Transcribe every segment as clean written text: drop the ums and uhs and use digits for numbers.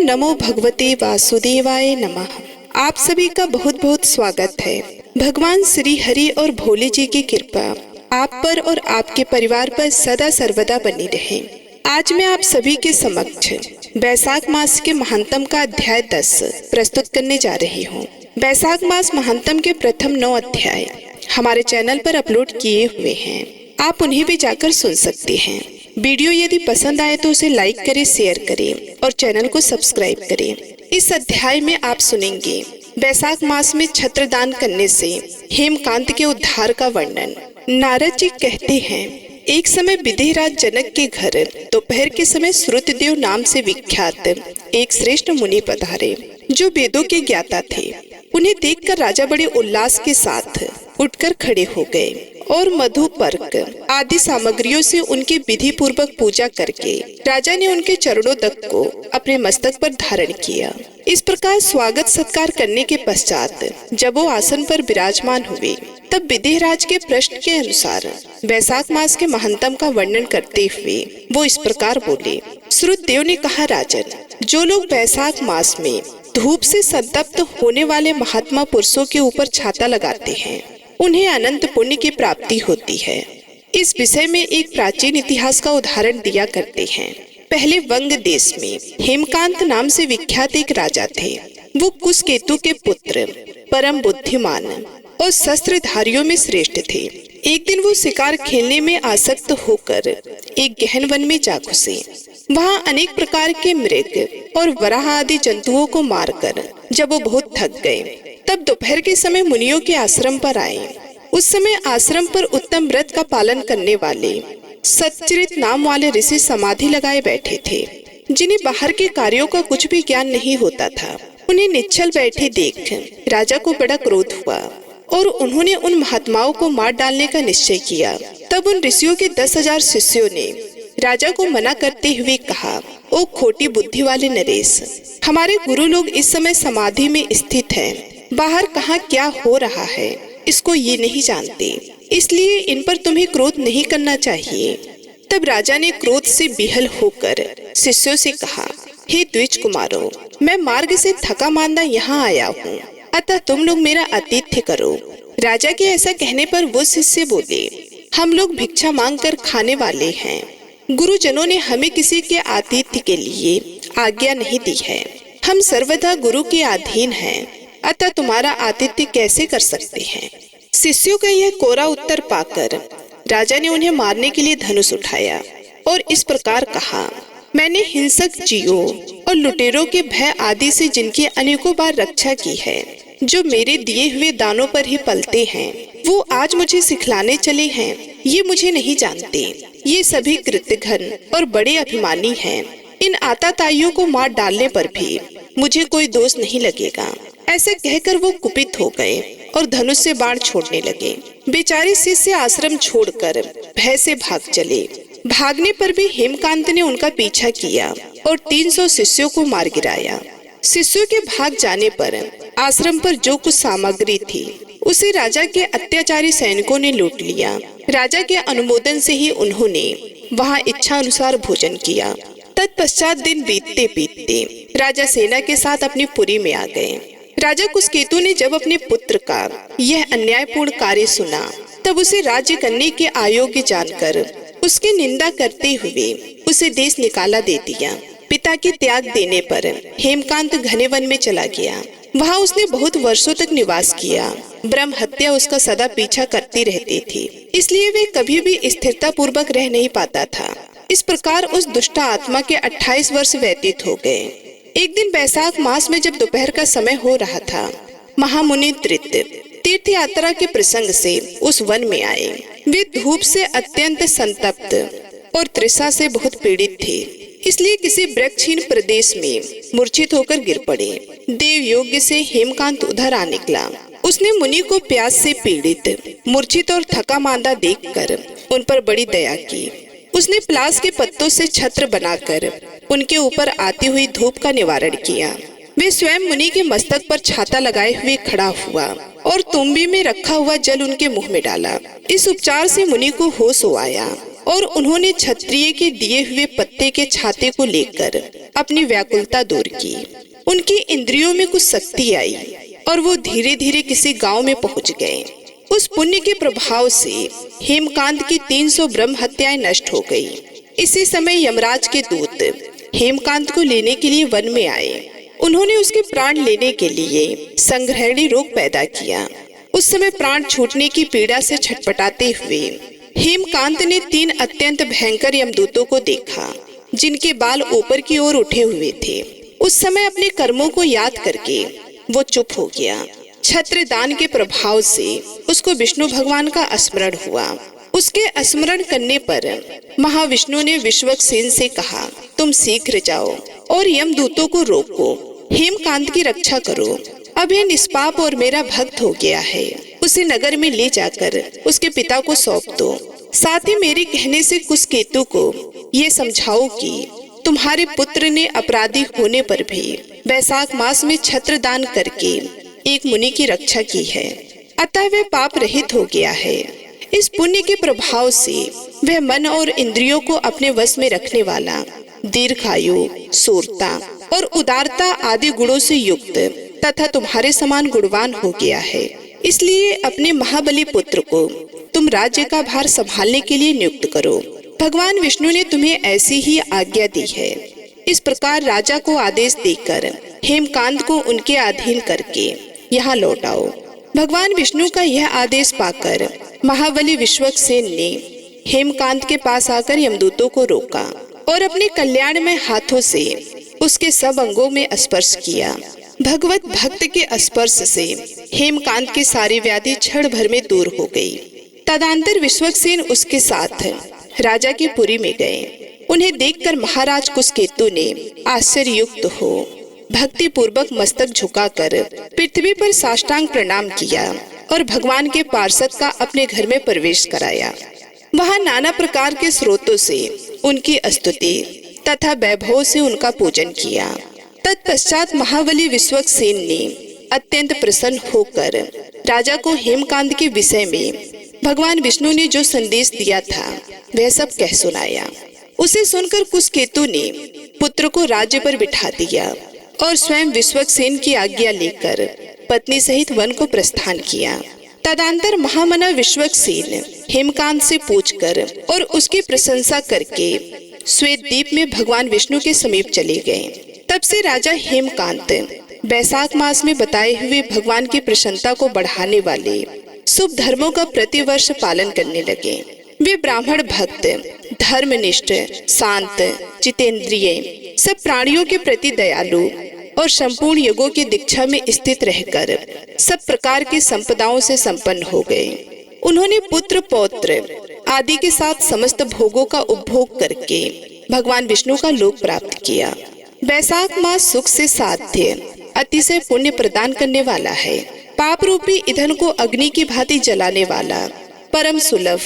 नमो भगवते वासुदेवाय नमः। आप सभी का बहुत बहुत स्वागत है। भगवान श्री हरि और भोले जी की कृपा आप पर और आपके परिवार पर सदा सर्वदा बनी रहे। आज मैं आप सभी के समक्ष बैसाख मास के महात्म का अध्याय 10 प्रस्तुत करने जा रही हूँ। बैसाख मास महात्म के प्रथम 9 अध्याय हमारे चैनल पर अपलोड किए हुए हैं, आप उन्हें भी जाकर सुन सकते हैं। वीडियो यदि पसंद आए तो उसे लाइक करें, शेयर करें और चैनल को सब्सक्राइब करें। इस अध्याय में आप सुनेंगे बैसाख मास में छत्रदान करने से हेमकांत के उद्धार का वर्णन। नारद जी कहते हैं, एक समय विदेहराज जनक के घर दोपहर के समय श्रुतदेव नाम से विख्यात एक श्रेष्ठ मुनि पधारे, जो वेदों के ज्ञाता थे। उन्हें देखकर राजा बड़े उल्लास के साथ उठकर खड़े हो गए और मधु पर्क आदि सामग्रियों से उनकी विधि पूर्वक पूजा करके राजा ने उनके चरणों तक को अपने मस्तक पर धारण किया। इस प्रकार स्वागत सत्कार करने के पश्चात जब वो आसन पर विराजमान हुए, तब विदेहराज के प्रश्न के अनुसार बैसाख मास के महात्म का वर्णन करते हुए वो इस प्रकार बोले। श्रुतदेव ने कहा, राजन, जो लोग बैसाख मास में धूप से संतप्त होने वाले महात्मा पुरुषों के ऊपर छाता लगाते हैं, उन्हें अनंत पुण्य की प्राप्ति होती है। इस विषय में एक प्राचीन इतिहास का उदाहरण दिया करते हैं। पहले वंग देश में हेमकांत नाम से विख्यात एक राजा थे। वो कुशकेतु के पुत्र, परम बुद्धिमान और शस्त्रधारियों में श्रेष्ठ थे। एक दिन वो शिकार खेलने में आसक्त होकर एक गहन वन में जा घुसे। वहाँ अनेक प्रकार के मृग और वराह आदि जंतुओं को मारकर जब वो बहुत थक गए, तब दोपहर के समय मुनियों के आश्रम पर आए। उस समय आश्रम पर उत्तम व्रत का पालन करने वाले सच्चरित नाम वाले ऋषि समाधि लगाए बैठे थे, जिन्हें बाहर के कार्यों का कुछ भी ज्ञान नहीं होता था। उन्हें निश्चल बैठे देख राजा को बड़ा क्रोध हुआ और उन्होंने उन महात्माओं को मार डालने का निश्चय किया। तब उन ऋषियों के 10,000 शिष्यों ने राजा को मना करते हुए कहा, ओ खोटी बुद्धि वाले नरेश, हमारे गुरु लोग इस समय समाधि में स्थित हैं। बाहर कहाँ क्या हो रहा है इसको ये नहीं जानते, इसलिए इन पर तुम्हें क्रोध नहीं करना चाहिए। तब राजा ने क्रोध से विहल होकर शिष्यों से कहा, हे द्विज कुमारों, मैं मार्ग से थका मांदा यहाँ आया हूँ, अतः तुम लोग मेरा आतिथ्य करो। राजा के ऐसा कहने पर वो शिष्य बोले, हम लोग भिक्षा मांग कर खाने वाले हैं। गुरुजनों ने हमें किसी के आतिथ्य के लिए आज्ञा नहीं दी है। हम सर्वदा गुरु के अधीन हैं, अतः तुम्हारा आतिथ्य कैसे कर सकते हैं। शिष्यों का यह कोरा उत्तर पाकर राजा ने उन्हें मारने के लिए धनुष उठाया और इस प्रकार कहा, मैंने हिंसक जीवों और लुटेरों के भय आदि से जिनकी अनेकों बार रक्षा की है, जो मेरे दिए हुए दानों पर ही पलते हैं, वो आज मुझे सिखलाने चले हैं। ये मुझे नहीं जानते। ये सभी कृतघ्न और बड़े अभिमानी हैं। इन आताताइयों को मार डालने पर भी मुझे कोई दोष नहीं लगेगा। ऐसे कहकर वो कुपित हो गए और धनुष से बाण छोड़ने लगे। बेचारे शिष्य आश्रम छोड़कर भय से भाग चले। भागने पर भी हेमकांत ने उनका पीछा किया और 300 शिष्यों को मार गिराया। शिष्यों के भाग जाने पर आश्रम पर जो कुछ सामग्री थी उसे राजा के अत्याचारी सैनिकों ने लूट लिया। राजा के अनुमोदन से ही उन्होंने वहाँ इच्छा अनुसार भोजन किया। तत्पश्चात दिन बीतते बीतते राजा सेना के साथ अपनी पुरी में आ गए। राजा कुशकेतु ने जब अपने पुत्र का यह अन्यायपूर्ण कार्य सुना, तब उसे राज्य करने के अयोग्य जानकर उसकी निंदा करते हुए उसे देश निकाला दे दिया। पिता के त्याग देने पर हेमकांत घने वन में चला गया। वहाँ उसने बहुत वर्षों तक निवास किया। ब्रह्म हत्या उसका सदा पीछा करती रहती थी, इसलिए वे कभी भी स्थिरता पूर्वक रह नहीं पाता था। इस प्रकार उस दुष्ट आत्मा के 28 वर्ष व्यतीत हो गए। एक दिन बैसाख मास में जब दोपहर का समय हो रहा था, महामुनि तीर्थ यात्रा के प्रसंग से उस वन में आए। वे धूप से अत्यंत संतप्त और तृषा से बहुत पीड़ित थे, इसलिए किसी वृक्षहीन प्रदेश में मूर्छित होकर गिर पड़े। देव योग्य से हेमकांत उधर आ निकला। उसने मुनि को प्यास से पीड़ित, मूर्छित और थका मांदा देखकर उन पर बड़ी दया की। उसने प्लास के पत्तों से छत्र बनाकर उनके ऊपर आती हुई धूप का निवारण किया। वे स्वयं मुनि के मस्तक पर छाता लगाए हुए खड़ा हुआ और तुम्बी में रखा हुआ जल उनके मुंह में डाला। इस उपचार से मुनि को होश हो आया और उन्होंने क्षत्रिय के दिए हुए पत्ते के छाते को लेकर अपनी व्याकुलता दूर की। उनकी इंद्रियों में कुछ शक्ति आई और वो धीरे धीरे किसी गांव में पहुंच गए। उस पुण्य के प्रभाव से हेमकांत की 300 ब्रह्म हत्याएं नष्ट हो गई। इसी समय यमराज के दूत हेमकांत को लेने के लिए वन में आए। उन्होंने उसके प्राण लेने के लिए संग्रहणी रोग पैदा किया। उस समय प्राण छूटने की पीड़ा से छटपटाते हुए हेमकांत ने 3 अत्यंत भयंकर यमदूतों को देखा, जिनके बाल ऊपर की ओर उठे हुए थे। उस समय अपने कर्मों को याद करके वो चुप हो गया। छत्रदान के प्रभाव से उसको विष्णु भगवान का स्मरण हुआ। उसके स्मरण करने पर महाविष्णु ने विश्वक्सेन से कहा, तुम शीघ्र जाओ और यमदूतों को रोको, हेमकांत की रक्षा करो। अब यह निष्पाप और मेरा भक्त हो गया है, उसे नगर में ले जाकर उसके पिता को सौंप दो। साथ ही मेरे कहने से कुशकेतु को ये समझाओ कि तुम्हारे पुत्र ने अपराधी होने पर भी वैशाख मास में छत्रदान करके एक मुनि की रक्षा की है, अतः वह पाप रहित हो गया है। इस पुण्य के प्रभाव से वह मन और इंद्रियों को अपने वश में रखने वाला, दीर्घायु, शूरता और उदारता आदि गुणों से युक्त तथा तुम्हारे समान गुणवान हो गया है। इसलिए अपने महाबली पुत्र को तुम राज्य का भार संभालने के लिए नियुक्त करो। भगवान विष्णु ने तुम्हें ऐसी ही आज्ञा दी है। इस प्रकार राजा को आदेश देकर हेमकांत को उनके अधीन करके यहाँ लौट आओ। भगवान विष्णु का यह आदेश पाकर महाबली विश्वक्सेन ने हेमकांत के पास आकर यमदूतों को रोका और अपने कल्याणमय हाथों से उसके सब अंगों में स्पर्श किया। भगवत भक्त के स्पर्श से हेमकांत की सारी व्याधि क्षण भर में दूर हो गई। तदंतर विश्वक्सेन उसके साथ राजा की पुरी में गए। उन्हें देखकर महाराज कुशकेतु ने आश्चर्ययुक्त हो भक्ति पूर्वक मस्तक झुकाकर पृथ्वी पर साष्टांग प्रणाम किया और भगवान के पार्षद का अपने घर में प्रवेश कराया। वहाँ नाना प्रकार के स्रोतों से उनकी स्तुति तथा वैभव से उनका पूजन किया। तत्पश्चात महाबली विश्वक्सेन ने अत्यंत प्रसन्न होकर राजा को हेमकांत के विषय में भगवान विष्णु ने जो संदेश दिया था वह सब कह सुनाया। उसे सुनकर कुशकेतु ने पुत्र को राज्य पर बिठा दिया और स्वयं विश्वक्सेन की आज्ञा लेकर पत्नी सहित वन को प्रस्थान किया। तदंतर महामना विश्वक्सेन हेमकांत से पूछकर और उसकी प्रशंसा करके श्वेत द्वीप में भगवान विष्णु के समीप चले गए। तब से राजा हेमकांत वैशाख मास में बताए हुए भगवान की प्रसन्नता को बढ़ाने वाले शुभ धर्मों का प्रतिवर्ष पालन करने लगे। वे ब्राह्मण भक्त, धर्मनिष्ठ, शांत, जितेंद्रिय, सब प्राणियों के प्रति दयालु और संपूर्ण युगों की दीक्षा में स्थित रहकर सब प्रकार की संपदाओं से संपन्न हो गए। उन्होंने पुत्र पौत्र आदि के साथ समस्त भोगों का उपभोग करके भगवान विष्णु का लोक प्राप्त किया। वैशाख मास सुख से साध्य, अतिशय पुण्य प्रदान करने वाला है। पाप रूपी ईंधन को अग्नि की भांति जलाने वाला, परम सुलभ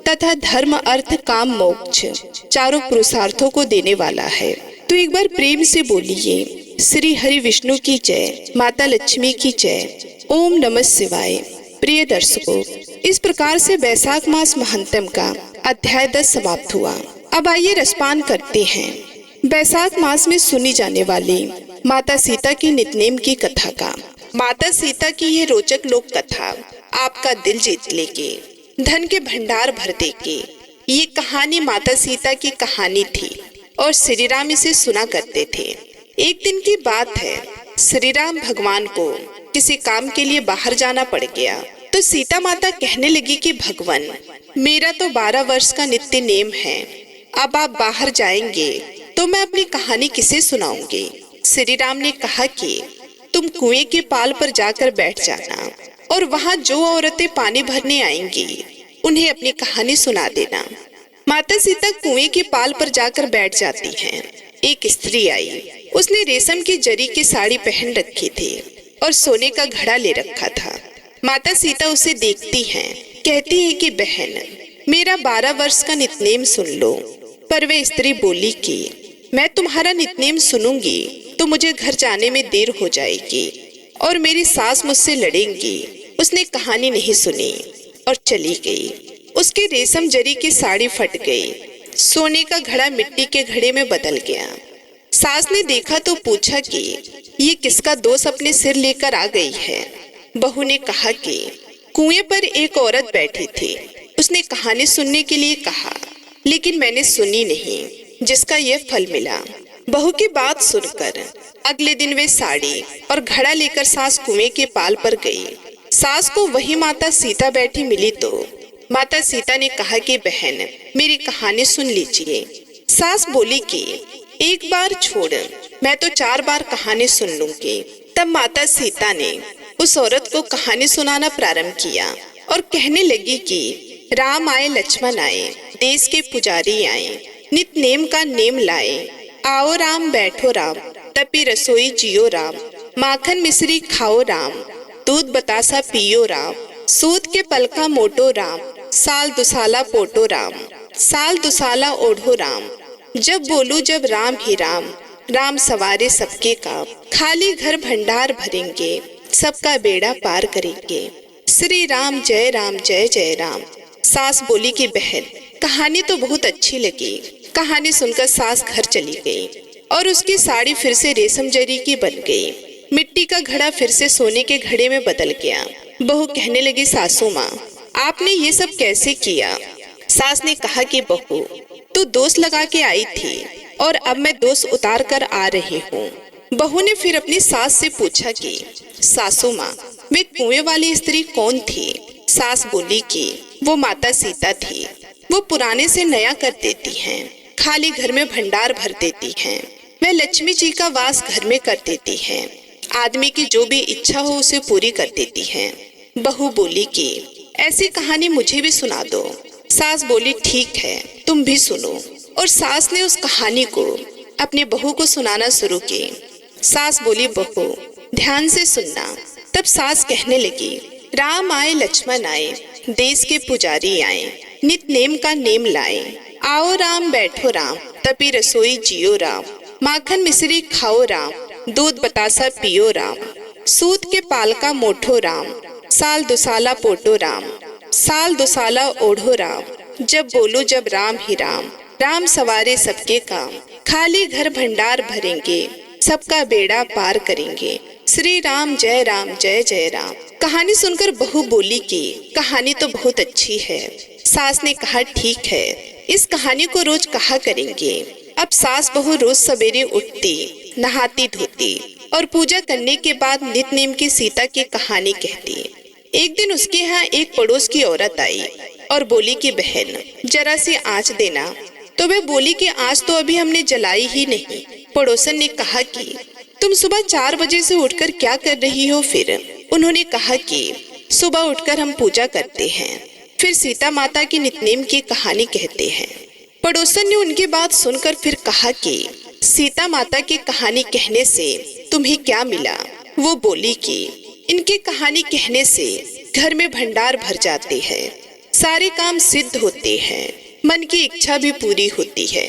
तथा धर्म, अर्थ, काम, मोक्ष चारों पुरुषार्थों को देने वाला है। तो एक बार प्रेम से बोलिए, श्री हरि विष्णु की जय, माता लक्ष्मी की जय, ओम नमः शिवाय। प्रिय दर्शकों, इस प्रकार से वैशाख मास महात्म्य का अध्याय 10 समाप्त हुआ। अब आइए रसपान करते हैं वैशाख मास में सुनी जाने वाली माता सीता की नितनेम की कथा का। माता सीता की ये रोचक लोक कथा आपका दिल जीत लेगी, धन के भंडार भर देगी। ये कहानी माता सीता की कहानी थी और श्री राम इसे सुना करते थे। एक दिन की बात है, श्री राम भगवान को किसी काम के लिए बाहर जाना पड़ गया। तो सीता माता कहने लगी कि भगवान, मेरा तो 12 वर्ष का नित्य नेम है, अब आप बाहर जाएंगे तो मैं अपनी कहानी किसे सुनाऊंगी। श्री राम ने कहा कि तुम कुएं के पाल पर जाकर बैठ जाना और वहाँ जो औरतें पानी भरने आएंगी उन्हें अपनी कहानी सुना देना। माता सीता कुएं के पाल पर जाकर बैठ जाती हैं। एक स्त्री आई, उसने रेशम की जरी की साड़ी पहन रखी थी और सोने का घड़ा ले रखा था। माता सीता उसे देखती हैं, कहती है कि बहन, मेरा 12 वर्ष का नितनेम सुन लो। पर वह स्त्री बोली कि मैं तुम्हारा नितनेम सुनूंगी तो मुझे घर जाने में देर हो जाएगी और मेरी सास मुझसे लड़ेंगी। उसने कहानी नहीं सुनी और चली गई। उसकी रेशम जरी की साड़ी फट गई। सोने का घड़ा मिट्टी के घड़े में बदल गया। सास ने देखा तो पूछा कि ये किसका दोष अपने सिर लेकर आ गई है। बहू ने कहा कि कुएं पर एक औरत बैठी थी, उसने कहानी सुनने के लिए कहा, लेकिन मैंने सुनी नहीं, जिसका यह फल मिला। बहू की बात सुनकर अगले दिन वे साड़ी और घड़ा लेकर सास कुएं के पाल पर गई। सास को वही माता सीता बैठी मिली तो माता सीता ने कहा कि बहन, मेरी कहानी सुन लीजिए। सास बोली कि एक बार छोड़, मैं तो 4 बार कहानी सुन लूंगी। तब माता सीता ने उस औरत को कहानी सुनाना प्रारंभ किया और कहने लगी कि राम आए लक्ष्मण आए, देश के पुजारी आए, नित नेम का नेम लाए। आओ राम बैठो राम, तपी रसोई जियो राम, माखन मिश्री खाओ राम, दूध बतासा पियो राम, सूत के पलका मोटो राम, साल दुसाला पोटो राम, साल दुसाला ओढ़ो राम। जब बोलू जब राम ही राम, राम सवारे सबके काम, खाली घर भंडार भरेंगे, सबका बेड़ा पार करेंगे। श्री राम जय जय राम। सास बोली कि बहन, कहानी तो बहुत अच्छी लगी। कहानी सुनकर सास घर चली गई और उसकी साड़ी फिर से रेशम जरी की बन गई। मिट्टी का घड़ा फिर से सोने के घड़े में बदल गया। बहू कहने लगी, सासू माँ, आपने ये सब कैसे किया? सास ने कहा कि बहू, तू दोष लगा के आई थी और अब मैं दोष उतार कर आ रही हूँ। बहू ने फिर अपनी सास से पूछा कि सासू माँ, वे कुएं वाली स्त्री कौन थी? सास बोली कि वो माता सीता थी। वो पुराने से नया कर देती हैं, खाली घर में भंडार भर देती हैं। वह लक्ष्मी जी का वास घर में कर देती हैं। आदमी की जो भी इच्छा हो उसे पूरी कर देती हैं। बहू बोली कि ऐसी कहानी मुझे भी सुना दो। सास बोली, ठीक है, तुम भी सुनो। और सास ने उस कहानी को अपने बहू को सुनाना शुरू की। सास बोली, बहू ध्यान से सुनना। तब सास कहने लगी, राम आए लक्ष्मण आए, देश के पुजारी आए, नित नेम का नेम लाए। आओ राम बैठो राम, तपी रसोई जियो राम, माखन मिश्री खाओ राम, दूध बतासा पियो राम, सूत के पालका मोठो राम, साल दुसाला पोटो राम, साल दुसाला ओढ़ो राम। जब बोलो जब राम ही राम, राम सवारे सबके काम, खाली घर भंडार भरेंगे, सबका बेड़ा पार करेंगे। श्री राम जय जय राम। कहानी सुनकर बहू बोली कि कहानी तो बहुत अच्छी है। सास ने कहा, ठीक है, इस कहानी को रोज कहा करेंगे। अब सास बहू रोज सवेरे उठती, नहाती धोती और पूजा करने के बाद नित नेम की सीता की कहानी कहती। एक दिन उसके यहाँ एक पड़ोस की औरत आई और बोली कि बहन, जरा सी आँच देना। तो वह बोली कि आज तो अभी हमने जलाई ही नहीं। पड़ोसन ने कहा कि तुम सुबह 4 बजे से उठकर क्या कर रही हो? फिर उन्होंने कहा कि सुबह उठकर हम पूजा करते हैं, फिर सीता माता की नितनेम की कहानी कहते हैं। पड़ोसन ने उनकी बात सुनकर फिर कहा कि सीता माता की कहानी कहने से तुम्हें क्या मिला? वो बोली कि इनकी कहानी कहने से घर में भंडार भर जाते हैं, सारे काम सिद्ध होते हैं, मन की इच्छा भी पूरी होती है।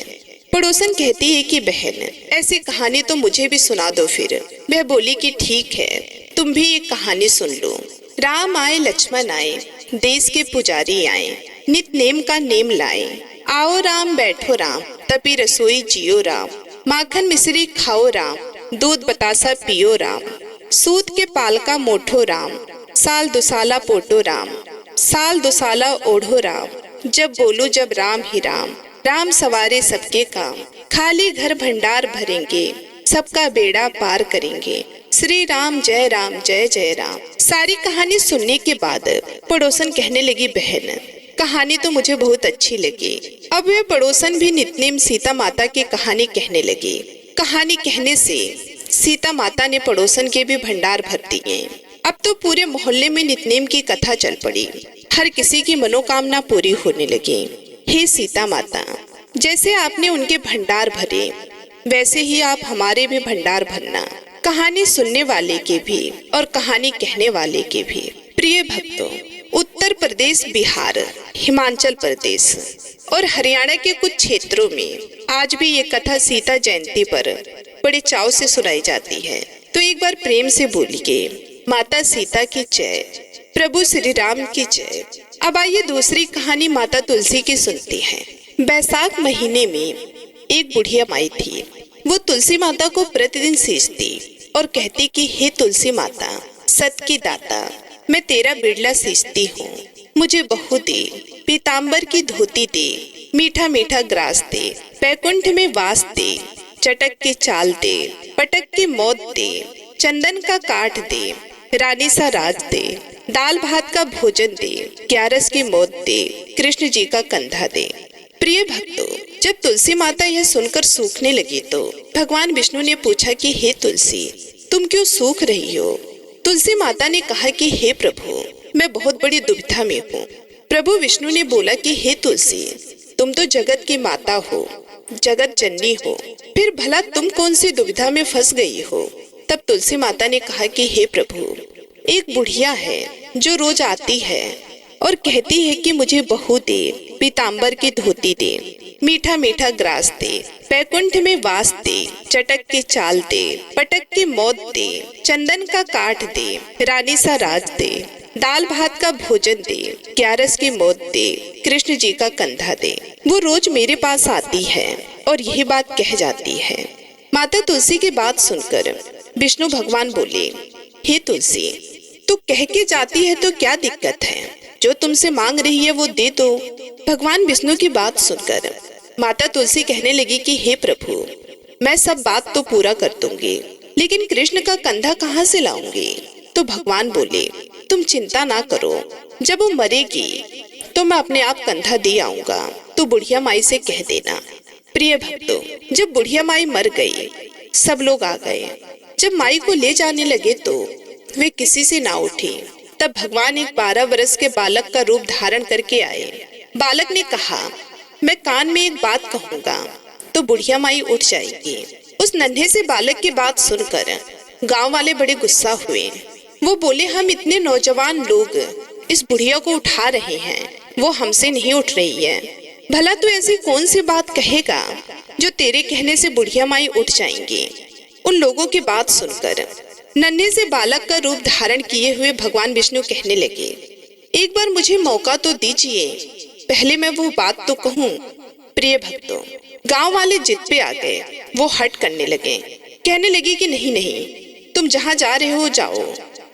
पड़ोसन कहती है कि बहन, ऐसी कहानी तो मुझे भी सुना दो। फिर वह बोली कि ठीक है, तुम भी एक कहानी सुन लो। राम आए लक्ष्मण आए, देश के पुजारी आए, नित नेम का नेम लाए। आओ राम बैठो राम, तपी रसोई जियो राम, माखन मिश्री खाओ राम, दूध बतासा पियो राम, सूत के पालका मोठो राम, साल दुसाला पोटो राम, साल दुसाला ओढ़ो राम। जब बोलो जब राम ही राम, राम सवारे सबके काम, खाली घर भंडार भरेंगे, सबका बेड़ा पार करेंगे। श्री राम जय जय राम। सारी कहानी सुनने के बाद पड़ोसन कहने लगी, बहन, कहानी तो मुझे बहुत अच्छी लगी। अब वह पड़ोसन भी नितनेम सीता माता की कहानी कहने लगी। कहानी कहने से सीता माता ने पड़ोसन के भी भंडार भर दिए। अब तो पूरे मोहल्ले में नितनेम की कथा चल पड़ी। हर किसी की मनोकामना पूरी होने लगी। हे सीता माता, जैसे आपने उनके भंडार भरे, वैसे ही आप हमारे भी भंडार भरना, कहानी सुनने वाले के भी और कहानी कहने वाले के भी। प्रिय भक्तों, उत्तर प्रदेश, बिहार, हिमाचल प्रदेश और हरियाणा के कुछ क्षेत्रों में आज भी ये कथा सीता जयंती पर बड़े चाव से सुनाई जाती है। तो एक बार प्रेम से बोलिए, माता सीता की जय, प्रभु श्री राम की जय। अब आइए दूसरी कहानी माता तुलसी की सुनते हैं। बैसाख महीने में एक बुढ़िया माई थी। वो तुलसी माता को प्रतिदिन सींचती और कहती कि हे तुलसी माता, सत की दाता, मैं तेरा बिरला सींचती हूँ, मुझे बहू दे, पीताम्बर की धोती दे, मीठा मीठा ग्रास दे, बैकुंठ में वास दे, चटक के चाल दे, पटक के मौत दे, चंदन का काठ दे, रानी सा राज दे, दाल भात का भोजन दे, ग्यारस की मौत दे, कृष्ण जी का कंधा दे। प्रिय भक्तों, जब तुलसी माता यह सुनकर सूखने लगी तो भगवान विष्णु ने पूछा कि हे तुलसी, तुम क्यों सूख रही हो? तुलसी माता ने कहा कि हे प्रभु, मैं बहुत बड़ी दुविधा में हूँ। प्रभु विष्णु ने बोला कि हे तुलसी, तुम तो जगत की माता हो, जगत जननी हो, फिर भला तुम कौन सी दुविधा में फंस गई हो? तब तुलसी माता ने कहा कि हे प्रभु, एक बुढ़िया है जो रोज आती है और कहती है कि मुझे बहू दे, पीताम्बर की धोती दे, मीठा मीठा ग्रास दे, बैकुंठ में वास दे, चटक के चाल दे, पटक के मौत दे, चंदन का काठ दे, रानी सा राज दे, दाल भात का भोजन दे, ग्यारस की मौत दे, कृष्ण जी का कंधा दे। वो रोज मेरे पास आती है और यही बात कह जाती है। माता तुलसी की बात सुनकर विष्णु भगवान बोले, हे तुलसी, तू कह के जाती है तो क्या दिक्कत है? जो तुमसे मांग रही है वो दे दो। भगवान विष्णु की बात सुनकर माता तुलसी कहने लगी कि हे प्रभु, मैं सब बात तो पूरा कर दूंगी, लेकिन कृष्ण का कंधा कहाँ से लाऊंगी? तो भगवान बोले, तुम चिंता ना करो, जब वो मरेगी तो मैं अपने आप कंधा दे आऊंगा, तो बुढ़िया माई से कह देना। प्रिय भक्तों, जब बुढ़िया माई मर गई, सब लोग आ गए। जब माई को ले जाने लगे तो वे किसी से ना उठी। तब भगवान एक 12 वर्ष के बालक का रूप धारण करके आए। बालक ने कहा, मैं कान में एक बात कहूँगा तो बुढ़िया माई उठ जाएगी। उस नन्हे से बालक की बात सुनकर गांव वाले बड़े गुस्सा हुए। वो बोले, हम इतने नौजवान लोग इस बुढ़िया को उठा रहे हैं, वो हमसे नहीं उठ रही है। भला तू ऐसी कौन सी बात कहेगा जो तेरे कहने से बुढ़िया माई उठ जाएंगी? उन लोगों की बात सुनकर नन्हे से बालक का रूप धारण किए हुए भगवान विष्णु कहने लगे, एक बार मुझे मौका तो दीजिए, पहले मैं वो बात तो कहूँ। प्रिय भक्तों, गांव वाले जिद पे आ गए। वो हट करने लगे, कहने लगे कि नहीं नहीं, तुम जहाँ जा रहे हो जाओ,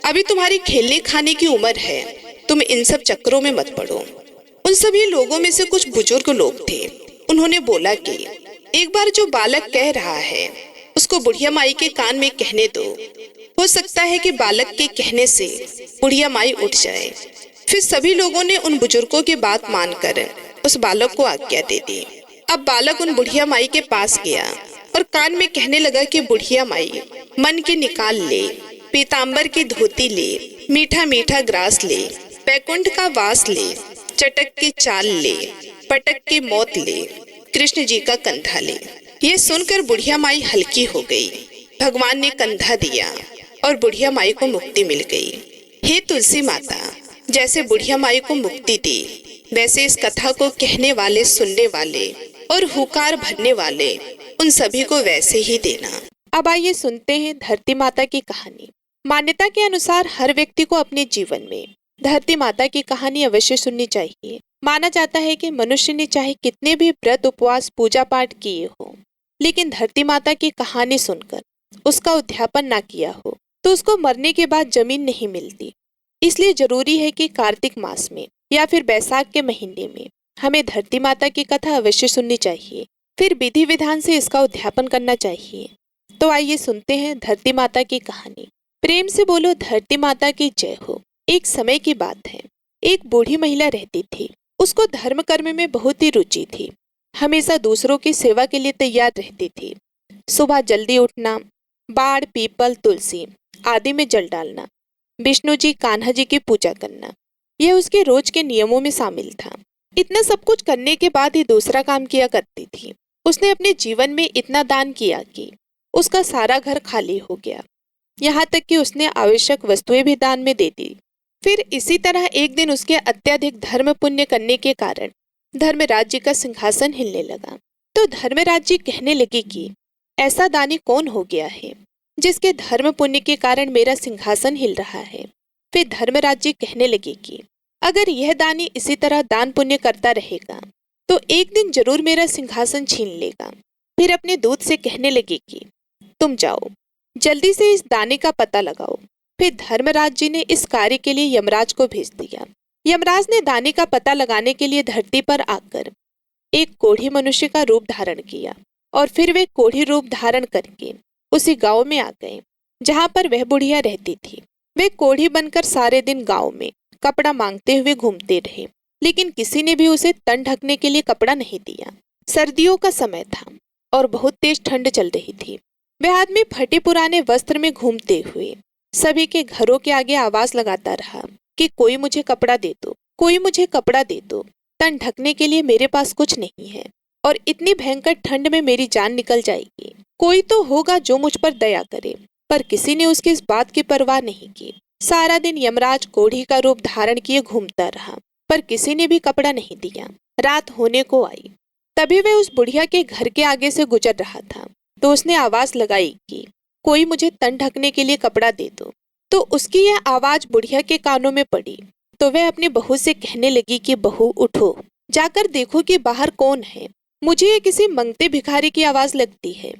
अभी तुम्हारी खेलने खाने की उम्र है, तुम इन सब चक्करों में मत पड़ो। उन सभी लोगों में से कुछ बुजुर्ग लोग थे। उन्होंने बोला कि एक बार जो बालक कह रहा है उसको बुढ़िया माई के कान में कहने दो, हो सकता है कि बालक के कहने से बुढ़िया माई उठ जाए। फिर सभी लोगों ने उन बुजुर्गों की बात मानकर उस बालक को आज्ञा दे दी। अब बालक उन बुढ़िया माई के पास गया और कान में कहने लगा कि बुढ़िया माई, मन के निकाल ले, पीताम्बर की धोती ले, मीठा मीठा ग्रास ले, बैकुंठ का वास ले, चटक के चाल ले, पटक के मौत ले, कृष्ण जी का कंधा ले। ये सुनकर बुढ़िया माई हल्की हो गई। भगवान ने कंधा दिया और बुढ़िया माई को मुक्ति मिल गई। हे तुलसी माता, जैसे बुढ़िया माई को मुक्ति दी, वैसे इस कथा को कहने वाले, सुनने वाले और हुकार भरने वाले उन सभी को वैसे ही देना। अब आइए सुनते हैं धरती माता की कहानी। मान्यता के अनुसार हर व्यक्ति को अपने जीवन में धरती माता की कहानी अवश्य सुननी चाहिए। माना जाता है कि मनुष्य ने चाहे कितने भी व्रत, उपवास, पूजा पाठ किए हो, लेकिन धरती माता की कहानी सुनकर उसका उद्यापन ना किया हो तो उसको मरने के बाद जमीन नहीं मिलती। इसलिए जरूरी है कि कार्तिक मास में या फिर बैसाख के महीने में हमें धरती माता की कथा अवश्य सुननी चाहिए, फिर विधि विधान से इसका उद्यापन करना चाहिए। तो आइए सुनते हैं धरती माता की कहानी। प्रेम से बोलो धरती माता की जय हो। एक समय की बात है, एक बूढ़ी महिला रहती थी। उसको धर्म कर्म में बहुत ही रुचि थी। हमेशा दूसरों की सेवा के लिए तैयार रहती थी। सुबह जल्दी उठना, बाड़, पीपल, तुलसी आदि में जल डालना, विष्णु जी, कान्हा जी की पूजा करना, यह उसके रोज के नियमों में शामिल था। इतना सब कुछ करने के बाद ही दूसरा काम किया करती थी। उसने अपने जीवन में इतना दान किया कि उसका सारा घर खाली हो गया। यहाँ तक कि उसने आवश्यक वस्तुएं भी दान में दे दी। फिर इसी तरह एक दिन उसके अत्यधिक धर्म पुण्य करने के कारण धर्मराज जी का सिंहासन हिलने लगा। तो धर्मराज जी कहने लगे कि ऐसा दानी कौन हो गया है जिसके धर्म पुण्य के कारण मेरा सिंहासन हिल रहा है। फिर धर्मराज जी कहने लगे कि अगर यह दानी इसी तरह दान पुण्य करता रहेगा तो एक दिन जरूर मेरा सिंहासन छीन लेगा। फिर अपने दूत से कहने लगी कि तुम जाओ, जल्दी से इस दाने का पता लगाओ। फिर धर्मराज जी ने इस कार्य के लिए यमराज को भेज दिया। यमराज ने दाने का पता लगाने के लिए धरती पर आकर एक कोढ़ी मनुष्य का रूप धारण किया और फिर वे कोढ़ी रूप धारण करके उसी गांव में आ गए जहां पर वह बुढ़िया रहती थी। वे कोढ़ी बनकर सारे दिन गांव में कपड़ा मांगते हुए घूमते रहे, लेकिन किसी ने भी उसे तन ढकने के लिए कपड़ा नहीं दिया। सर्दियों का समय था और बहुत तेज ठंड चल रही थी। वह आदमी फटे पुराने वस्त्र में घूमते हुए सभी के घरों के आगे आवाज लगाता रहा कि कोई मुझे कपड़ा दे दो, कोई मुझे कपड़ा दे दो, तन ढकने के लिए मेरे पास कुछ नहीं है और इतनी भयंकर ठंड में मेरी जान निकल जाएगी। कोई तो होगा जो मुझ पर दया करे। पर किसी ने उसकी इस बात की परवाह नहीं की। सारा दिन यमराज कोढ़ी का रूप धारण किए घूमता रहा, पर किसी ने भी कपड़ा नहीं दिया। रात होने को आई, तभी वह उस बुढ़िया के घर के आगे से गुजर रहा था तो उसने आवाज लगाई कि कोई मुझे तन ढकने के लिए कपड़ा दे दो। तो उसकी यह आवाज बुढ़िया के कानों में पड़ी तो वह अपनी बहू से कहने लगी कि बहू उठो, जाकर देखो कि बाहर कौन है। मुझे ये किसी मंगते भिखारी की आवाज लगती है।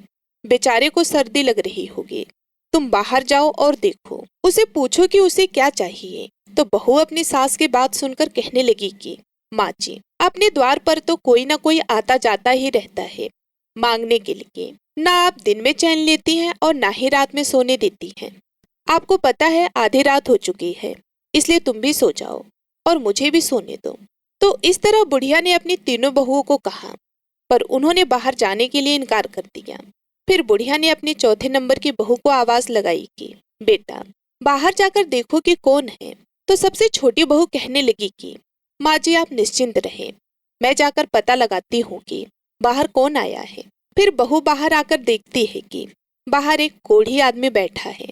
बेचारे को सर्दी लग रही होगी, तुम बाहर जाओ और देखो, उसे पूछो कि उसे क्या चाहिए। तो बहू अपनी सास की बात सुनकर कहने लगी कि माँ जी, अपने द्वार पर तो कोई ना कोई आता जाता ही रहता है मांगने के लिए। ना आप दिन में चैन लेती हैं और ना ही रात में सोने देती हैं। आपको पता है आधी रात हो चुकी है, इसलिए तुम भी सो जाओ और मुझे भी सोने दो। तो इस तरह बुढ़िया ने अपनी तीनों बहुओं को कहा, पर उन्होंने बाहर जाने के लिए इनकार कर दिया। फिर बुढ़िया ने अपनी चौथे नंबर की बहू को आवाज लगाई कि बेटा बाहर जाकर देखो कि कौन है। तो सबसे छोटी बहू कहने लगी कि माँ जी आप निश्चिंत रहें, मैं जाकर पता लगाती हूँ कि बाहर कौन आया है। फिर बहू बाहर आकर देखती है कि बाहर एक कोढ़ी आदमी बैठा है।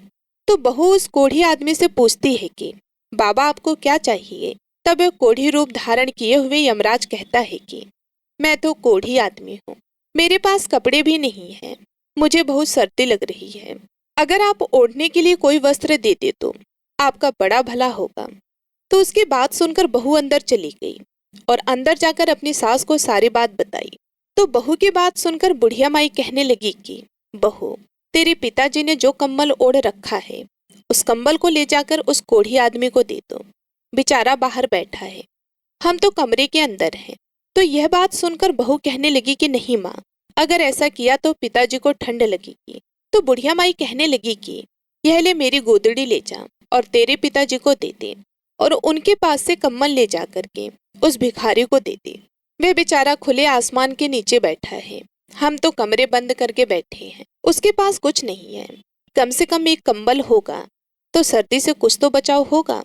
तो बहू उस कोढ़ी आदमी से पूछती है कि बाबा आपको क्या चाहिए। तब वह कोढ़ी रूप धारण किए हुए यमराज कहता है कि मैं तो कोढ़ी आदमी हूँ, मेरे पास कपड़े भी नहीं हैं, मुझे बहुत सर्दी लग रही है। अगर आप ओढ़ने के लिए कोई वस्त्र दे दे तो आपका बड़ा भला होगा। तो उसकी बात सुनकर बहू अंदर चली गई और अंदर जाकर अपनी सास को सारी बात बताई। तो बहू की बात सुनकर बुढ़िया माई कहने लगी कि बहू, तेरे पिताजी ने जो कम्बल ओढ़ रखा है उस कंबल को ले जाकर उस कोढ़ी आदमी को दे दो, बेचारा बाहर बैठा है, हम तो कमरे के अंदर हैं। तो यह बात सुनकर बहू कहने लगी कि नहीं माँ, अगर ऐसा किया तो पिताजी को ठंड लगेगी। तो बुढ़िया माई कहने लगी कि यह ले मेरी गोदड़ी ले जा और तेरे पिताजी को दे दे और उनके पास से कम्बल ले जा करके उस भिखारी को दे दे। वह बेचारा खुले आसमान के नीचे बैठा है, हम तो कमरे बंद करके बैठे हैं, उसके पास कुछ नहीं है, कम से कम एक कंबल होगा तो सर्दी से कुछ तो बचाव होगा।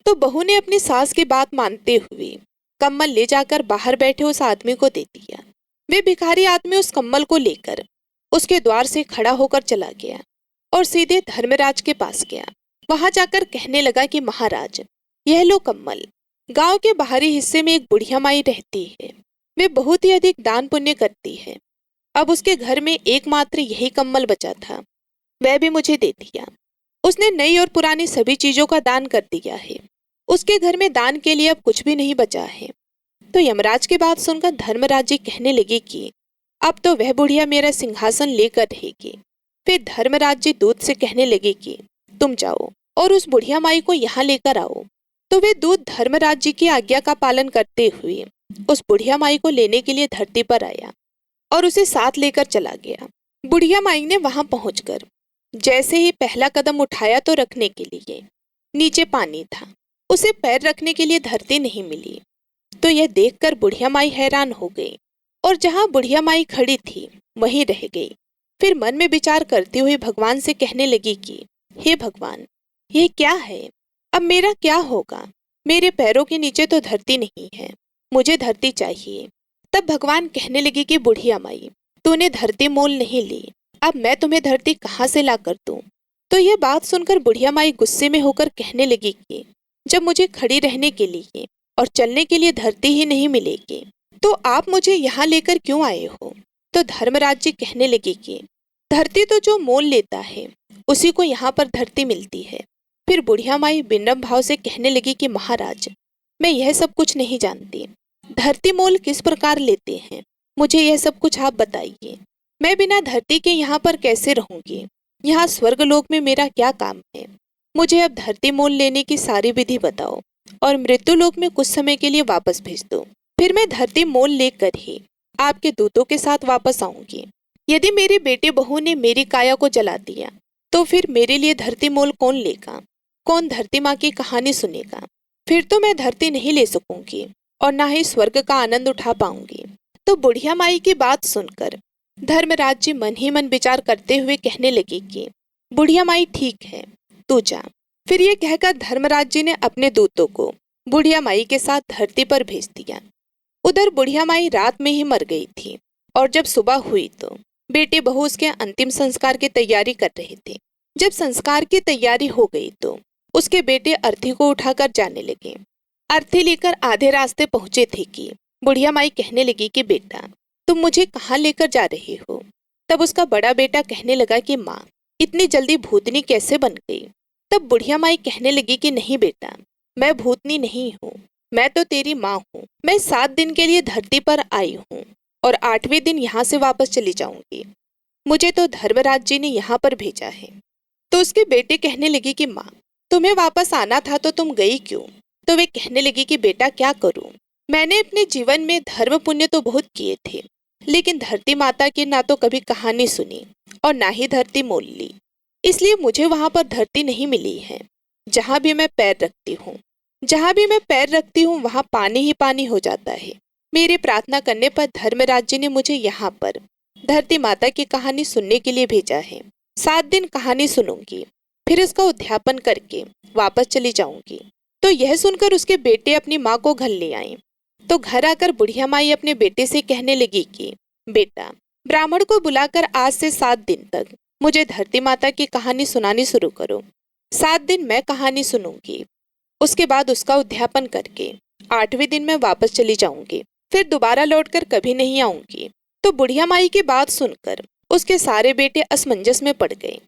तो बहू ने अपनी सास की बात मानते हुए कम्बल ले जाकर बाहर बैठे उस आदमी को दे दिया। वे भिखारी आदमी उस कम्बल को लेकर उसके द्वार से खड़ा होकर चला गया और सीधे धर्मराज के पास गया। वहां जाकर कहने लगा कि महाराज, यह लो कम्बल। गांव के बाहरी हिस्से में एक बुढ़िया माई रहती है, वे बहुत ही अधिक दान पुण्य करती है। अब उसके घर में एकमात्र यही कम्बल बचा था, वह भी मुझे दे दिया। उसने नई और पुरानी सभी चीजों का दान कर दिया है, उसके घर में दान के लिए अब कुछ भी नहीं बचा है। तो यमराज की बात सुनकर धर्मराज जी कहने लगे कि अब तो वह बुढ़िया मेरा सिंहासन लेकर रहेगी। फिर धर्मराज जी दूत से कहने लगे कि तुम जाओ और उस बुढ़िया माई को यहाँ लेकर आओ। तो वे दूत धर्मराज जी की आज्ञा का पालन करते हुए उस बुढ़िया माई को लेने के लिए धरती पर आया और उसे साथ लेकर चला गया। बुढ़िया माई ने वहां पहुंचकर जैसे ही पहला कदम उठाया तो रखने के लिए नीचे पानी था, उसे पैर रखने के लिए धरती नहीं मिली। तो यह देखकर बुढ़िया माई हैरान हो गई और जहां बुढ़िया माई खड़ी थी वहीं रह गई। फिर मन में विचार करती हुई भगवान से कहने लगी कि हे भगवान, यह क्या है, अब मेरा क्या होगा, मेरे पैरों के नीचे तो धरती नहीं है, मुझे धरती चाहिए। तब भगवान कहने लगे कि बुढ़िया माई, तूने धरती मोल नहीं ली, अब मैं तुम्हें धरती कहाँ से ला कर दूं। तो यह बात सुनकर बुढ़िया माई गुस्से में होकर कहने लगी कि जब मुझे खड़ी रहने के लिए और चलने के लिए धरती ही नहीं मिलेगी तो आप मुझे यहाँ लेकर क्यों आए हो। तो धर्मराज जी कहने लगे कि धरती तो जो मोल लेता है उसी को यहाँ पर धरती मिलती है। फिर बुढ़िया माई विनम्र भाव से कहने लगी कि महाराज, मैं यह सब कुछ नहीं जानती। धरती मोल किस प्रकार लेते हैं, मुझे यह सब कुछ आप बताइए। मैं बिना धरती के यहाँ पर कैसे रहूंगी? यहाँ स्वर्गलोक में मेरा क्या काम है? मुझे अब धरती मोल लेने की सारी विधि बताओ और मृत्यु लोक में कुछ समय के लिए वापस भेज दो। फिर मैं धरती मोल लेकर ही आपके दूतों के साथ वापस आऊंगी। यदि मेरे बेटे बहू ने मेरी काया को जला दिया तो फिर मेरे लिए धरती मोल कौन लेगा? कौन धरती माँ की कहानी सुनेगा? फिर तो मैं धरती नहीं ले सकूंगी और ना ही स्वर्ग का आनंद उठा पाऊंगी। तो बुढ़िया माई की बात सुनकर धर्मराज जी मन ही मन विचार करते हुए कहने लगी कि बुढ़िया माई ठीक है, तू जा। फिर ये कहकर धर्मराज जी ने अपने दूतों को बुढ़िया माई के साथ धरती पर भेज दिया। उधर बुढ़िया माई रात में ही मर गई थी और जब सुबह हुई तो बेटे बहू उसके अंतिम संस्कार की तैयारी कर रहे थे। जब संस्कार की तैयारी हो गई तो उसके बेटे अर्थी को उठाकर जाने लगे। अर्थी लेकर आधे रास्ते पहुंचे थे कि बुढ़िया माई कहने लगी कि बेटा तुम मुझे कहाँ लेकर जा रहे हो? तब उसका बड़ा बेटा कहने लगा कि माँ इतनी जल्दी भूतनी कैसे बन गई? तब बुढ़िया माई कहने लगी कि नहीं बेटा, मैं भूतनी नहीं हूँ, मैं तो तेरी माँ हूँ। मैं 7 दिन के लिए धरती पर आई हूँ और 8वें दिन यहाँ से वापस चली जाऊंगी। मुझे तो धर्मराज जी ने यहाँ पर भेजा है। तो उसके बेटे कहने लगे कि माँ तुम्हें वापस आना था तो तुम गई क्यों? तो वे कहने लगी कि बेटा क्या करूं, मैंने अपने जीवन में धर्म पुण्य तो बहुत किए थे, लेकिन धरती माता की ना तो कभी कहानी सुनी और ना ही धरती मोल ली। इसलिए मुझे वहां पर धरती नहीं मिली है। जहां भी मैं पैर रखती हूँ वहां पानी ही पानी हो जाता है। मेरे प्रार्थना करने पर धर्मराज जी ने मुझे यहाँ पर धरती माता की कहानी सुनने के लिए भेजा है। 7 दिन कहानी सुनूंगी, फिर इसका उद्यापन करके वापस चली जाऊंगी। तो यह सुनकर उसके बेटे अपनी माँ को घर ले आए। तो घर आकर बुढ़िया माई अपने बेटे से कहने लगी कि बेटा ब्राह्मण को बुलाकर आज से 7 दिन तक मुझे धरती माता की कहानी सुनानी शुरू करो। 7 दिन मैं कहानी सुनूंगी, उसके बाद उसका उद्यापन करके 8वें दिन मैं वापस चली जाऊंगी, फिर दोबारा लौटकर कभी नहीं आऊंगी। तो बुढ़िया माई की बात सुनकर उसके सारे बेटे असमंजस में पड़ गए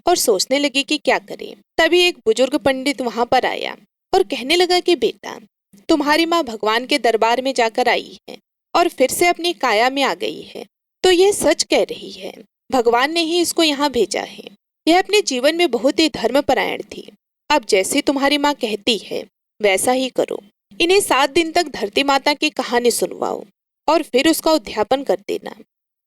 और सोचने लगे कि क्या करें। तभी एक बुजुर्ग पंडित वहां पर आया और कहने लगा कि बेटा तुम्हारी माँ भगवान के दरबार में जाकर आई है और फिर से अपनी काया में आ गई है। तो यह सच कह रही है, भगवान ने ही इसको यहाँ भेजा है। यह अपने जीवन में बहुत ही धर्मपरायण थी। अब जैसी तुम्हारी माँ कहती है वैसा ही करो। इन्हें 7 दिन तक धरती माता की कहानी सुनवाओ और फिर उसका उद्यापन कर देना।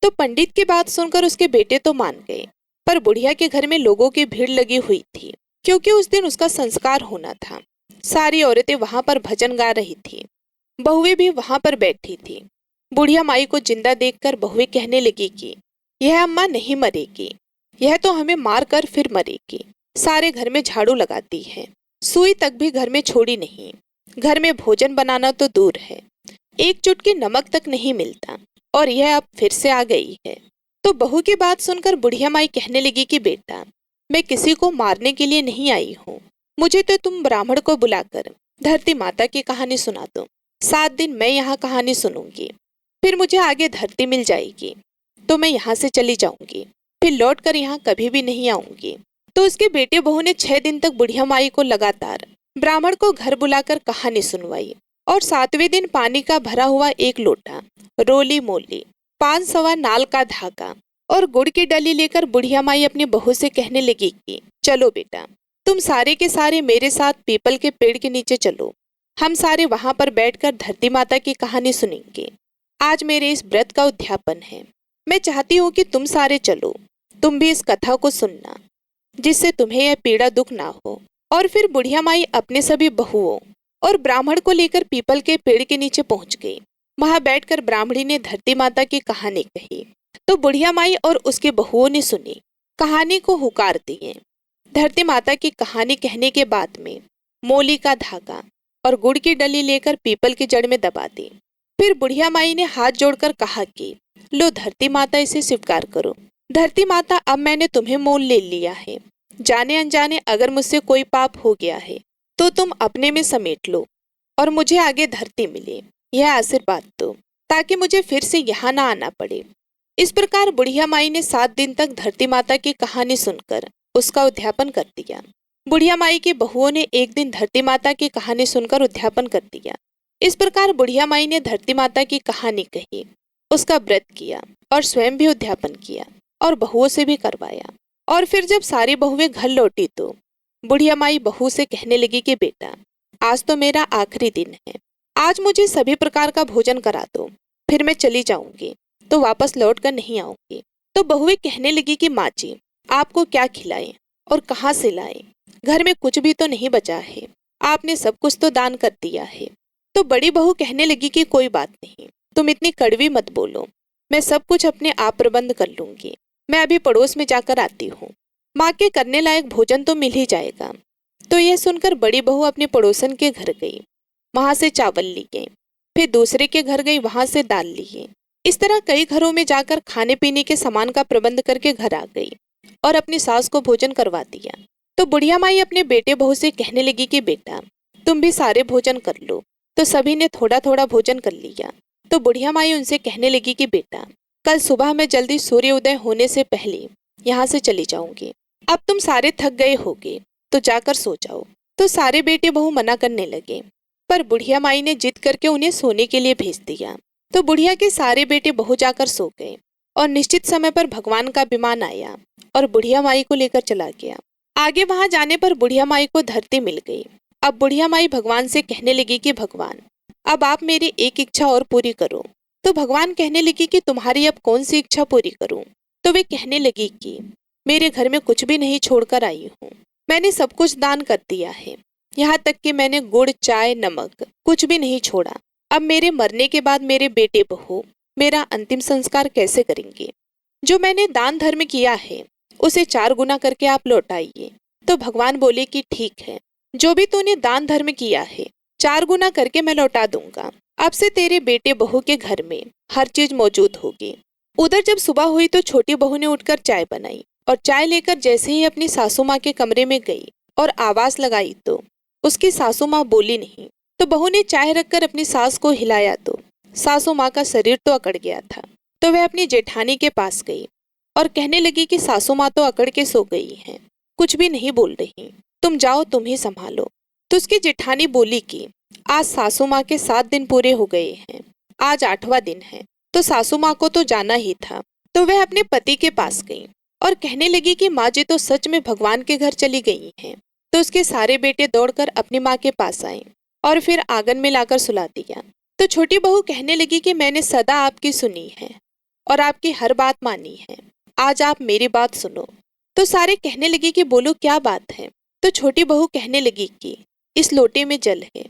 तो पंडित की बात सुनकर उसके बेटे तो मान गए, पर बुढ़िया के घर में लोगों की भीड़ लगी हुई थी क्योंकि उस दिन उसका संस्कार होना था। सारी औरतें वहां पर भजन गा रही थी, बहुएं भी वहां पर बैठी थी। बुढ़िया माई को जिंदा देखकर बहुएं कहने लगी कि यह अम्मा नहीं मरेगी, यह तो हमें मार कर फिर मरेगी। सारे घर में झाड़ू लगाती है, सुई तक भी घर में छोड़ी नहीं। घर में भोजन बनाना तो दूर है, एक चुटकी नमक तक नहीं मिलता और यह अब फिर से आ गई है। तो बहू की बात सुनकर बुढ़िया माई कहने लगी कि बेटा मैं किसी को मारने के लिए नहीं आई हूँ, मुझे तो तुम ब्राह्मण को बुलाकर धरती माता की कहानी सुना दो। 7 दिन मैं यहाँ कहानी सुनूंगी, फिर मुझे आगे धरती मिल जाएगी तो मैं यहाँ से चली जाऊंगी, फिर लौट कर यहाँ कभी भी नहीं आऊंगी। तो उसके बेटे बहू ने 6 दिन तक बुढ़िया माई को लगातार ब्राह्मण को घर बुलाकर कहानी सुनवाई और 7वें दिन पानी का भरा हुआ 1 लोटा, रोली मोली, 5 सवा नाल का धागा और गुड़ की डली लेकर बुढ़िया माई अपनी बहू से कहने लगी कि चलो बेटा तुम सारे के सारे मेरे साथ पीपल के पेड़ के नीचे चलो। हम सारे वहां पर बैठकर धरती माता की कहानी सुनेंगे। आज मेरे इस व्रत का उद्यापन है, मैं चाहती हूँ कि तुम सारे चलो, तुम भी इस कथा को सुनना जिससे तुम्हें यह पीड़ा दुख ना हो। और फिर बुढ़िया माई अपने सभी बहुओं और ब्राह्मण को लेकर पीपल के पेड़ के नीचे पहुंच गई। वहां बैठकर ब्राह्मणी ने धरती माता की कहानी कही तो बुढ़िया माई और उसके बहुओं ने सुनी, कहानी को हुकार दिए। धरती माता की कहानी कहने के बाद में मोली का धागा और गुड़ की डली लेकर पीपल की जड़ में दबा दी। फिर बुढ़िया माई ने हाथ जोड़कर कहा कि लो धरती माता इसे स्वीकार करो। धरती माता अब मैंने तुम्हें मोल ले लिया है, जाने अनजाने अगर मुझसे कोई पाप हो गया है तो तुम अपने में समेट लो और मुझे आगे धरती मिले, यह आशीर्वाद दो ताकि मुझे फिर से यहाँ ना आना पड़े। इस प्रकार बुढ़िया माई ने 7 दिन तक धरती माता की कहानी सुनकर उसका उद्यापन कर दिया। बुढ़िया माई की बहुओं ने एक दिन धरती माता की कहानी सुनकर उद्यापन कर दिया। इस प्रकार बुढ़िया माई ने धरती माता की कहानी कही, उसका व्रत किया और स्वयं भी उद्यापन किया और बहुओं से भी करवाया। और फिर जब सारी बहुएं घर लौटी तो बुढ़िया माई बहू से कहने लगी कि बेटा, आज तो मेरा आखिरी दिन है, आज मुझे सभी प्रकार का भोजन करा दो, फिर मैं चली जाऊंगी तो वापस लौट कर नहीं आऊंगी। तो बहुएं कहने लगी कि माँ जी, आपको क्या खिलाएं और कहाँ से लाएं, घर में कुछ भी तो नहीं बचा है, आपने सब कुछ तो दान कर दिया है। तो बड़ी बहू कहने लगी कि कोई बात नहीं, तुम इतनी कड़वी मत बोलो, मैं सब कुछ अपने आप प्रबंध कर लूंगी, मैं अभी पड़ोस में जाकर आती हूँ, माँ के करने लायक भोजन तो मिल ही जाएगा। तो यह सुनकर बड़ी बहू अपने पड़ोसन के घर गई, वहां से चावल लिए, फिर दूसरे के घर गई, वहां से दाल लिए। इस तरह कई घरों में जाकर खाने पीने के सामान का प्रबंध करके घर आ गई और अपनी सास को भोजन करवा दिया। तो बुढ़िया माई अपने बेटे बहू से कहने लगी कि बेटा, तुम भी सारे भोजन कर लो। तो सभी ने थोड़ा थोड़ा भोजन कर लिया। तो बुढ़िया माई उनसे कहने लगी कि बेटा, कल सुबह मैं जल्दी सूर्य उदय होने से पहले यहाँ से चली जाऊंगी, अब तुम सारे थक गए होगे तो जाकर सो जाओ। तो सारे बेटे बहू मना करने लगे, पर बुढ़िया माई ने जिद करके उन्हें सोने के लिए भेज दिया। तो बुढ़िया के सारे बेटे बहू जाकर सो गए और निश्चित समय पर भगवान का विमान आया और बुढ़िया माई को लेकर चला गया। आगे वहां जाने पर बुढ़िया माई को धरती मिल गई। अब बुढ़िया माई भगवान से कहने लगी कि भगवान, अब आप मेरी एक इच्छा और पूरी करो। तो भगवान कहने लगी कि तुम्हारी अब कौन सी इच्छा पूरी करूं। तो वे कहने लगी कि मेरे घर में कुछ भी नहीं छोड़कर आई हूँ, मैंने सब कुछ दान कर दिया है, यहाँ तक कि मैंने गुड़ चाय नमक कुछ भी नहीं छोड़ा। अब मेरे मरने के बाद मेरे बेटे बहू मेरा अंतिम संस्कार कैसे करेंगे? जो मैंने दान धर्म किया है उसे 4 गुना करके आप लौटाइए। तो भगवान बोले कि ठीक है, जो भी तूने दान धर्म किया है 4 गुना करके मैं लौटा दूंगा। अब से तेरे बेटे बहू के घर में हर चीज मौजूद होगी। उधर जब सुबह हुई तो छोटी बहू ने उठकर चाय बनाई और चाय लेकर जैसे ही अपनी सासू माँ के कमरे में गई और आवाज लगाई तो उसकी सासू माँ बोली नहीं। तो बहू ने चाय रखकर अपनी सास को हिलाया तो सासू माँ का शरीर तो अकड़ गया था। तो वह अपनी जेठानी के पास गई और कहने लगी कि सासू माँ तो अकड़ के सो गई हैं, कुछ भी नहीं बोल रही, तुम जाओ, तुम ही संभालो। तो उसकी जेठानी बोली कि आज सासू माँ के 7 दिन पूरे हो गए हैं, आज 8वां दिन है, तो सासू माँ को तो जाना ही था। तो वह अपने पति के पास गई और कहने लगी कि माँ जी तो सच में भगवान के घर चली गई हैं। तो उसके सारे बेटे दौड़कर अपनी माँ के पास आए और फिर आंगन में लाकर सुला दिया। तो छोटी बहू कहने लगी कि मैंने सदा आपकी सुनी है और आपकी हर बात मानी है, आज आप मेरी बात सुनो। तो सारे कहने लगे कि बोलो क्या बात है। तो छोटी बहू कहने लगी कि इस लोटे में जल है,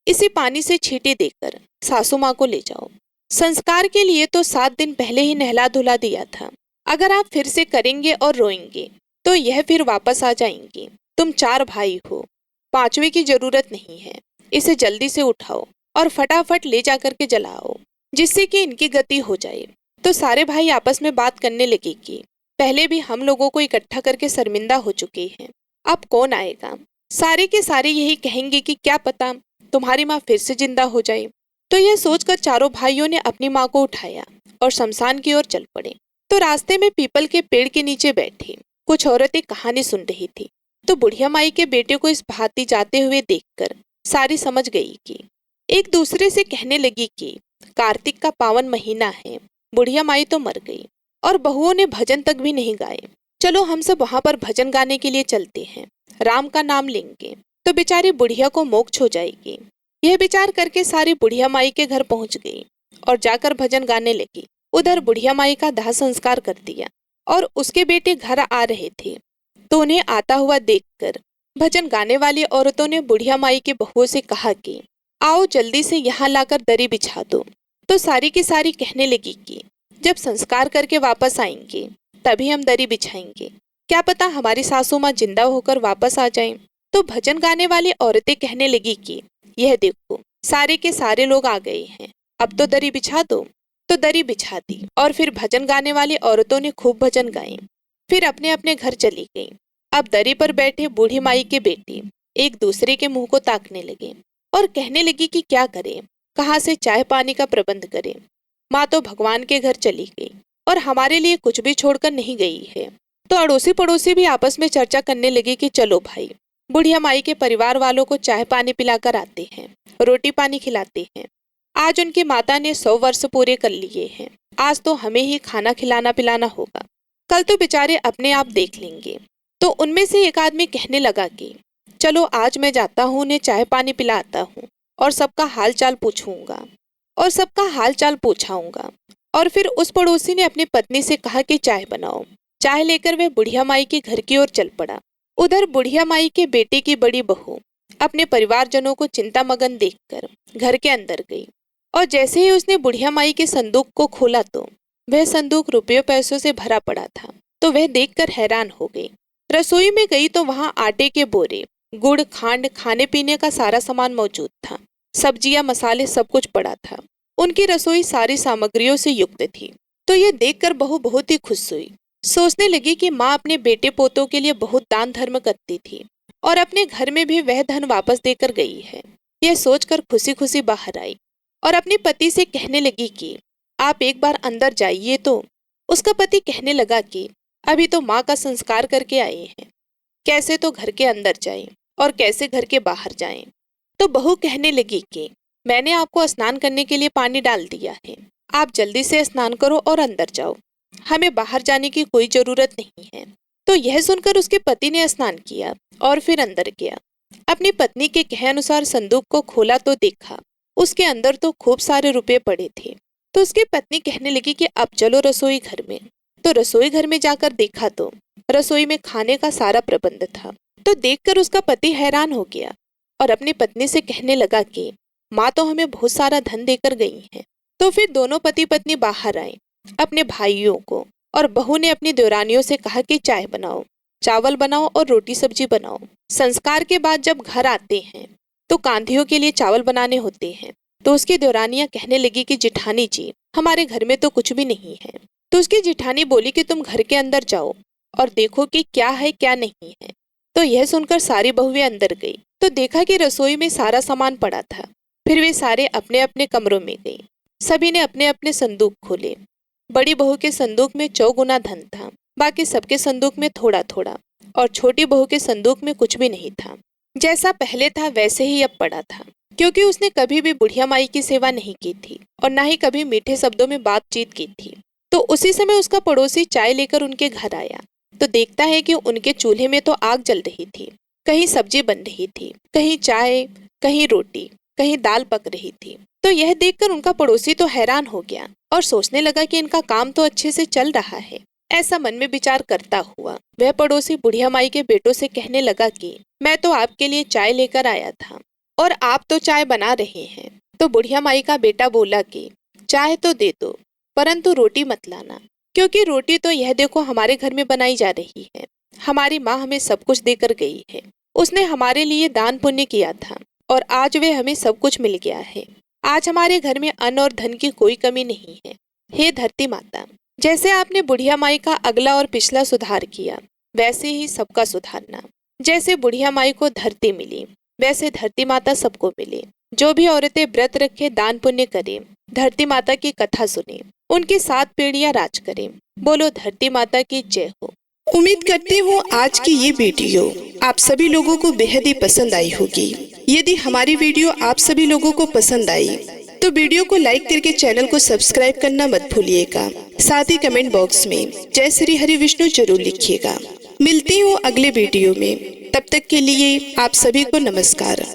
इसी पानी से छींटे देकर सासू माँ को ले जाओ। संस्कार के लिए तो 7 दिन पहले ही नहला धुला दिया था, अगर आप फिर से करेंगे और रोएंगे तो यह फिर वापस आ जाएंगी। तुम 4 भाई हो, 5वें की जरूरत नहीं है, इसे जल्दी से उठाओ और फटाफट ले जाकर के जलाओ, जिससे कि इनकी गति हो जाए। तो सारे भाई आपस में बात करने लगे कि पहले भी हम लोगों को इकट्ठा करके शर्मिंदा हो चुके हैं, अब कौन आएगा। सारे के सारे यही कहेंगे कि क्या पता तुम्हारी माँ फिर से जिंदा हो जाए। तो यह सोचकर चारों भाइयों ने अपनी माँ को उठाया और शमशान की ओर चल पड़े। तो रास्ते में पीपल के पेड़ के नीचे बैठी कुछ औरतें कहानी सुन रही थी। तो बुढ़िया माई के बेटे को इस भांति जाते हुए देखकर सारी समझ गई कि एक दूसरे से कहने लगी कि कार्तिक का पावन महीना है, बुढ़िया माई तो मर गई और बहुओं ने भजन तक भी नहीं गाए, चलो हम सब वहां पर भजन गाने के लिए चलते हैं, राम का नाम लेंगे तो बेचारी बुढ़िया को मोक्ष हो जाएगी। यह विचार करके सारी बुढ़िया माई के घर पहुंच गई और जाकर भजन गाने लगी। उधर बुढ़िया माई का दाह संस्कार कर दिया और उसके बेटे घर आ रहे थे। तो उन्हें आता हुआ देखकर भजन गाने वाली औरतों ने बुढ़िया माई के बहुओं से कहा कि आओ जल्दी से यहाँ लाकर दरी बिछा दो। तो सारी की सारी कहने लगी कि जब संस्कार करके वापस आएंगे तभी हम दरी बिछाएंगे, क्या पता हमारी सासू माँ जिंदा होकर वापस आ जाएं। तो भजन गाने वाली औरतें कहने लगी कि यह देखो सारे के सारे लोग आ गए हैं, अब तो दरी बिछा दो। तो दरी बिछा दी और फिर भजन गाने वाली औरतों ने खूब भजन गाए, फिर अपने अपने घर चली गईं। अब दरी पर बैठे बूढ़ी माई के बेटे एक दूसरे के मुंह को ताकने लगे और कहने लगी कि क्या करें, कहाँ से चाय पानी का प्रबंध करें। माँ तो भगवान के घर चली गई और हमारे लिए कुछ भी छोड़कर नहीं गई है। तो अड़ोसी पड़ोसी भी आपस में चर्चा करने लगे कि चलो भाई बुढ़िया माई के परिवार वालों को चाय पानी पिलाकर आते हैं, रोटी पानी खिलाते हैं। आज उनकी माता ने 100 वर्ष पूरे कर लिए हैं। आज तो हमें ही खाना खिलाना पिलाना होगा, कल तो बेचारे अपने आप देख लेंगे। तो उनमें से एक आदमी कहने लगा कि चलो आज मैं जाता हूँ, उन्हें चाय पानी पिलाता हूँ और सबका हाल चाल पूछूंगा और सबका हाल चाल पूछाऊंगा। और फिर उस पड़ोसी ने अपनी पत्नी से कहा कि चाय बनाओ। चाय लेकर वह बुढ़िया माई के घर की ओर चल पड़ा। उधर बुढ़िया माई के बेटे की बड़ी बहू अपने परिवारजनों को चिंतामग्न देखकर घर के अंदर गई और जैसे ही उसने बुढ़िया माई के संदूक को खोला तो वह संदूक रुपयों पैसों से भरा पड़ा था। तो वह देखकर हैरान हो गई। रसोई में गई तो वहां आटे के बोरे, गुड़, खांड, खाने पीने का सारा सामान मौजूद था। सब्जियां, मसाले, सब कुछ पड़ा था। उनकी रसोई सारी सामग्रियों से युक्त थी। तो ये देखकर बहू बहुत ही खुश हुई। सोचने लगी कि माँ अपने बेटे पोतों के लिए बहुत दान धर्म करती थी और अपने घर में भी वह धन वापस देकर गई है। यह सोचकर खुशी खुशी बाहर आई और अपने पति से कहने लगी कि आप एक बार अंदर जाइए। तो उसका पति कहने लगा कि अभी तो माँ का संस्कार करके आए हैं, कैसे तो घर के अंदर जाएं और कैसे घर के बाहर जाएं। तो बहू कहने लगी कि मैंने आपको स्नान करने के लिए पानी डाल दिया है, आप जल्दी से स्नान करो और अंदर जाओ, हमें बाहर जाने की कोई जरूरत नहीं है। तो यह सुनकर उसके पति ने स्नान किया और फिर अंदर गया। अपनी पत्नी के कहे अनुसार संदूक को खोला तो देखा उसके अंदर तो खूब सारे रुपए पड़े थे। तो उसकी पत्नी कहने लगी कि अब चलो रसोई घर में। तो रसोई घर में जाकर देखा तो रसोई में खाने का सारा प्रबंध था। तो देखकर उसका पति हैरान हो गया और अपनी पत्नी से कहने लगा कि माँ तो हमें बहुत सारा धन देकर गई है। तो फिर दोनों पति पत्नी बाहर आए अपने भाइयों को, और बहू ने अपनी देवरानियों से कहा कि चाय बनाओ, चावल बनाओ और रोटी सब्जी बनाओ। संस्कार के बाद जब घर आते हैं तो कांधियों के लिए चावल बनाने होते हैं। तो उसकी देवरानियां कहने लगी कि जिठानी जी, हमारे घर में तो कुछ भी नहीं है। तो उसकी जिठानी बोली कि तुम घर के अंदर जाओ और देखो कि क्या है क्या नहीं है। तो यह सुनकर सारी बहुएं अंदर गई तो देखा कि रसोई में सारा सामान पड़ा था। फिर वे सारे अपने अपने कमरों में गई। सभी ने अपने अपने संदूक खोले। बड़ी बहू के संदूक में 4 गुना धन था, बाकी सबके संदूक में थोड़ा थोड़ा, और छोटी बहू के संदूक में कुछ भी नहीं था। जैसा पहले था वैसे ही अब पड़ा था, क्योंकि उसने कभी भी बुढ़िया माई की सेवा नहीं की थी और ना ही कभी मीठे शब्दों में बातचीत की थी। तो उसी समय उसका पड़ोसी चाय लेकर उनके घर आया तो देखता है कि उनके चूल्हे में तो आग जल रही थी, कहीं सब्जी बन रही थी, कहीं चाय, कहीं रोटी, कहीं दाल पक रही थी। तो यह देखकर उनका पड़ोसी तो हैरान हो गया और सोचने लगा कि इनका काम तो अच्छे से चल रहा है। ऐसा मन में विचार करता हुआ वह पड़ोसी बुढ़िया माई के बेटों से कहने लगा कि मैं तो आपके लिए चाय लेकर आया था और आप तो चाय बना रहे हैं। तो बुढ़िया माई का बेटा बोला कि चाय तो दे दो, परंतु रोटी मत लाना, क्योंकि रोटी तो यह देखो हमारे घर में बनाई जा रही है। हमारी माँ हमें सब कुछ देकर गई है, उसने हमारे लिए दान पुण्य किया था और आज वे हमें सब कुछ मिल गया है। आज हमारे घर में अन्न और धन की कोई कमी नहीं है। हे धरती माता, जैसे आपने बुढ़िया माई का अगला और पिछला सुधार किया, वैसे ही सबका सुधारना। जैसे बुढ़िया माई को धरती मिली, वैसे धरती माता सबको मिले। जो भी औरतें व्रत रखे, दान पुण्य करें, धरती माता की कथा सुने, उनकी 7 पीढ़ियां राज करें। बोलो धरती माता की जय हो। उम्मीद करती हूँ आज की ये वीडियो आप सभी लोगों को बेहद ही पसंद आई होगी। यदि हमारी वीडियो आप सभी लोगों को पसंद आई तो वीडियो को लाइक करके चैनल को सब्सक्राइब करना मत भूलिएगा। साथ ही कमेंट बॉक्स में जय श्री हरि विष्णु जरूर लिखिएगा। मिलती हूँ अगले वीडियो में, तब तक के लिए आप सभी को नमस्कार।